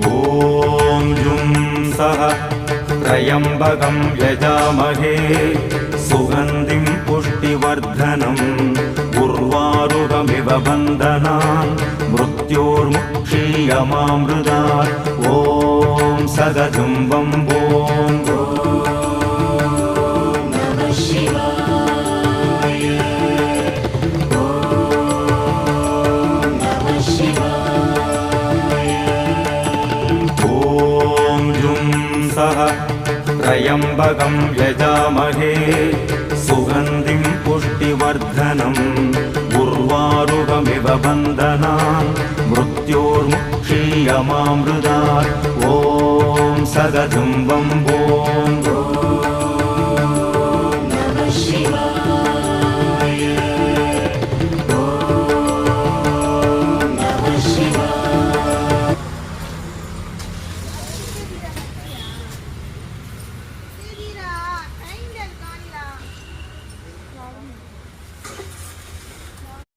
ॐ जुं सः त्र्यम्बकं यजामहे सुगन्धिं पुष्टिवर्धनम् उर्वारुकमिव बन्धनान् मृत्योर्मुक्षीयमामृतात् ॐ सदजुं वम्बो त्र्यम्बकं यजामहे सुगन्धिं पुष्टिवर्धनम् उर्वारुकमिव बन्धनान् मृत्योर्मुक्षीयमामृतात् ॐ सदजुं वम्बो